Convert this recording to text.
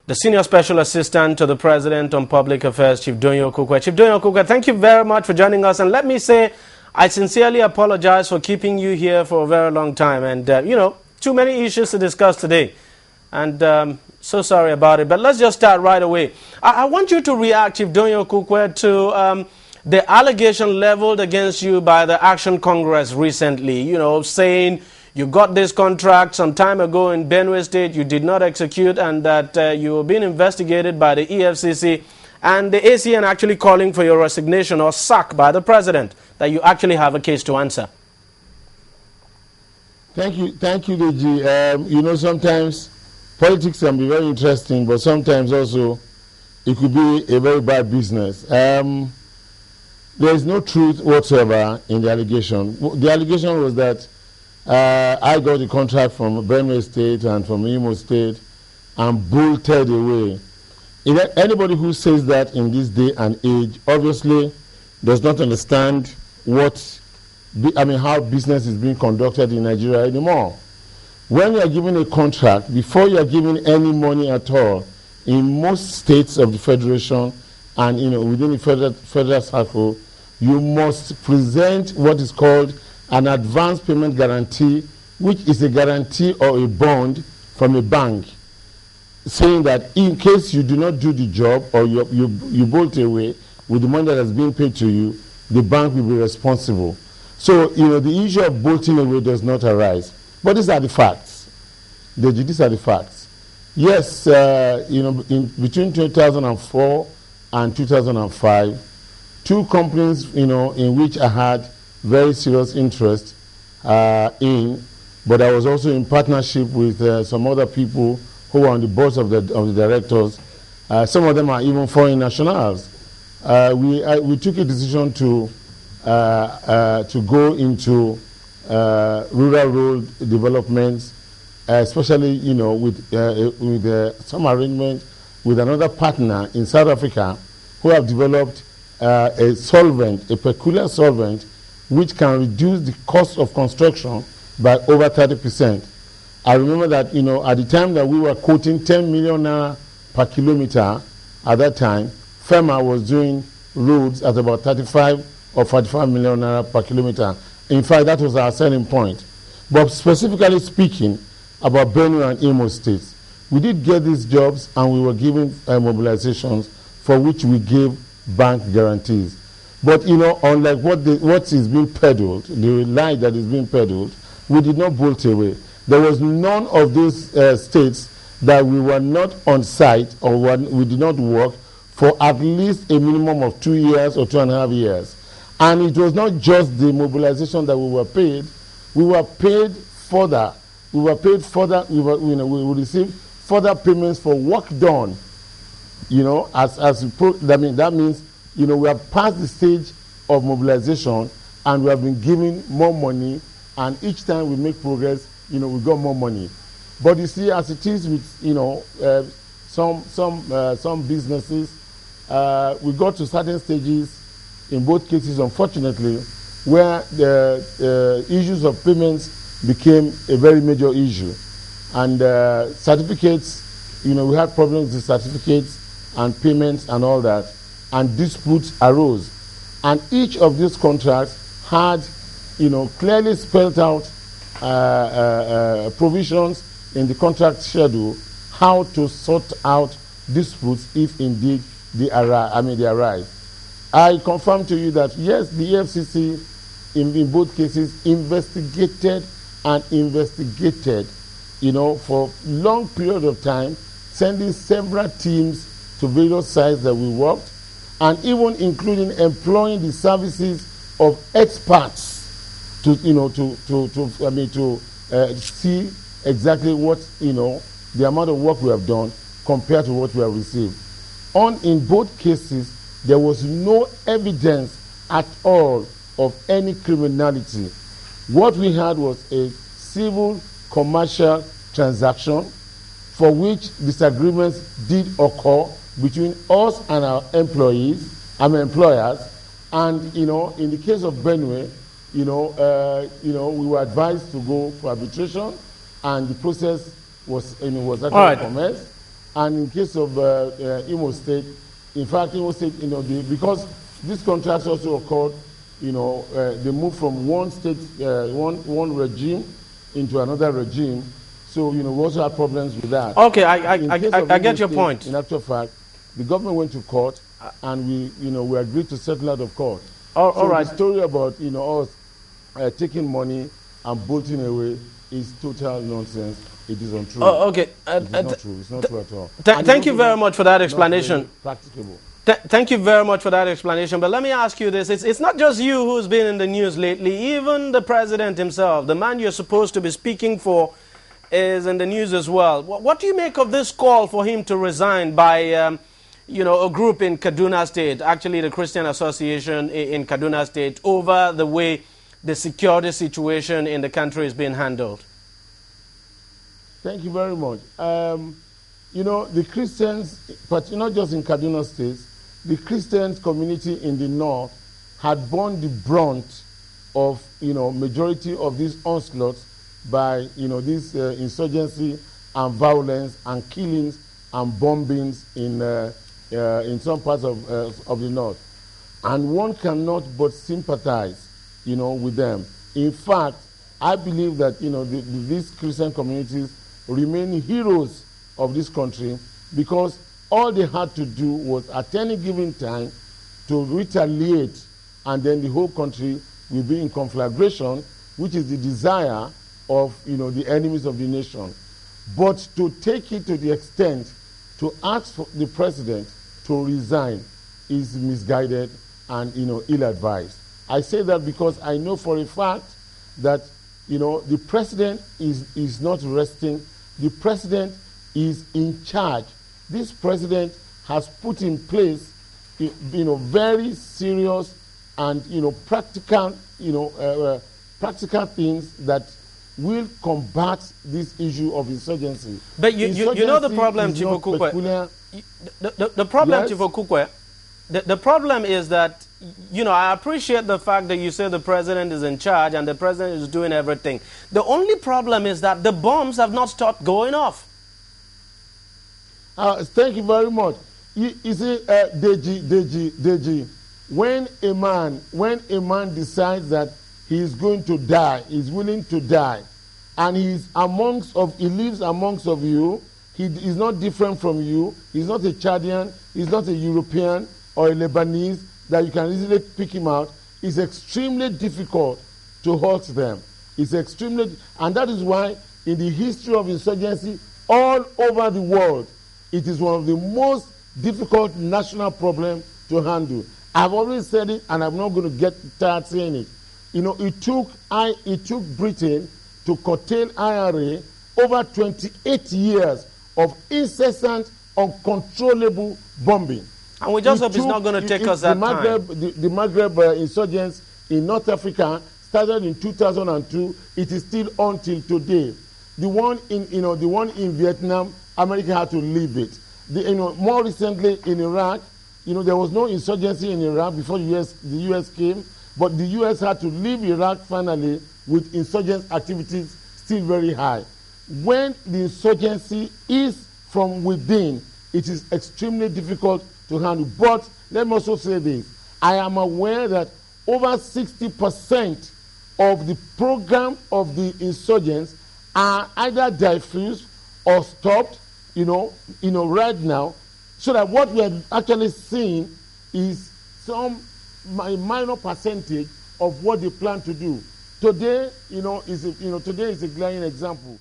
the Senior Special Assistant to the President on Public Affairs, Chief Donyo Okupe. Chief Donyo Okupe, thank you very much for joining us. And let me say, I sincerely apologize for keeping you here for a very long time. And, too many issues to discuss today. And so sorry about it. But let's just start right away. I want you to react, Chief Donyo Okupe, to the allegation leveled against you by the Action Congress recently, saying you got this contract some time ago in Benue State, you did not execute, and that you were being investigated by the EFCC, and the ACN actually calling for your resignation or sack by the president, that you actually have a case to answer. Thank you, Deji. Sometimes politics can be very interesting, but sometimes also it could be a very bad business. There is no truth whatsoever in the allegation. The allegation was that I got the contract from Benue State and from Imo State and bolted away. Anybody who says that in this day and age obviously does not understand how business is being conducted in Nigeria anymore. When you are given a contract, before you are given any money at all, in most states of the federation and within the federal circle, you must present what is called an advance payment guarantee, which is a guarantee or a bond from a bank, saying that in case you do not do the job or you bolt away with the money that has been paid to you, the bank will be responsible. So, the issue of bolting away does not arise. But these are the facts. These are the facts. Yes, between 2004 and 2005, two companies, in which I had very serious interest but I was also in partnership with some other people who were on the boards of the directors. Some of them are even foreign nationals. We took a decision to go into rural road developments, especially with some arrangement with another partner in South Africa who have developed a peculiar solvent which can reduce the cost of construction by over 30%. I remember that, at the time that we were quoting 10 million naira per kilometer, at that time, FEMA was doing roads at about 35 or 45 million naira per kilometer. In fact, that was our selling point. But specifically speaking about Benue and Imo states, we did get these jobs and we were given mobilizations for which we gave bank guarantees. But, unlike what is being peddled, the lie that is being peddled, we did not bolt away. There was none of those states that we were not on site or we did not work for at least a minimum of 2 years or 2.5 years. And it was not just the mobilization that we were paid. We were paid further. We would receive further payments for work done. That means, we have passed the stage of mobilization and we have been given more money, and each time we make progress, we got more money. But you see, as it is with, some businesses, we got to certain stages in both cases, unfortunately, where the issues of payments became a very major issue. And certificates, we had problems with certificates and payments and all that. And disputes arose, and each of these contracts had, clearly spelled out provisions in the contract schedule how to sort out disputes if indeed they arise. I confirm to you that yes, the EFCC in both cases investigated for long period of time, sending several teams to various sites that we worked, and even including employing the services of experts to see exactly what the amount of work we have done compared to what we have received. In both cases, there was no evidence at all of any criminality. What we had was a civil commercial transaction for which disagreements did occur between us and our employers, and in the case of Benue, we were advised to go for arbitration, and the process was actually commenced. And in case of Imo State, in fact, Imo State, because these contracts also occurred, they moved from one state, one regime into another regime. So, we also had problems with that. Okay, I get your point. In actual fact, the government went to court, and we agreed to settle out of court. All right. The story about, us taking money and bolting away is total nonsense. It is untrue. Oh, okay. It's not true. It's not true at all. Thank you very much for that explanation. Practicable. Thank you very much for that explanation. But let me ask you this. It's not just you who's been in the news lately. Even the president himself, the man you're supposed to be speaking for, is in the news as well. What do you make of this call for him to resign by, a group in Kaduna State, actually the Christian Association in Kaduna State, over the way the security situation in the country is being handled? Thank you very much. The Christians, but not just in Kaduna State, the Christian community in the north had borne the brunt of, majority of these onslaughts by, this insurgency and violence and killings and bombings in some parts of the north. And one cannot but sympathize, with them. In fact, I believe that, these Christian communities remain heroes of this country, because all they had to do was at any given time to retaliate, and then the whole country will be in conflagration, which is the desire of the enemies of the nation. But to take it to the extent to ask for the president to resign is misguided and ill-advised. I say that because I know for a fact that the president is not resting. The president is in charge. This president has put in place, very serious and practical, practical things that will combat this issue of insurgency. But you know the problem, Chief Okupe. The problem, yes? Chief Okupe, the problem is that, I appreciate the fact that you say the president is in charge and the president is doing everything. The only problem is that the bombs have not stopped going off. Thank you very much. You see, Deji, when a man decides that he is going to die, is willing to die, and he lives amongst of you, he is not different from you, he's not a Chadian, he's not a European or a Lebanese, that you can easily pick him out. It's extremely difficult to halt them. It's extremely, and that is why in the history of insurgency all over the world, it is one of the most difficult national problems to handle. I've always said it, and I'm not going to get tired saying it. It took Britain to curtail IRA over 28 years of incessant, uncontrollable bombing. And we just hope it's not going to take us that time. The Maghreb insurgents in North Africa started in 2002. It is still until today. The one in Vietnam, America had to leave it. More recently in Iraq, there was no insurgency in Iraq before the U.S. came, but the U.S. had to leave Iraq finally with insurgent activities still very high. When the insurgency is from within, it is extremely difficult to handle. But let me also say this. I am aware that over 60% of the program of the insurgents are either diffused or stopped, right now, so that what we are actually seeing is a minor percentage of what they plan to do. Today, today is a glaring example.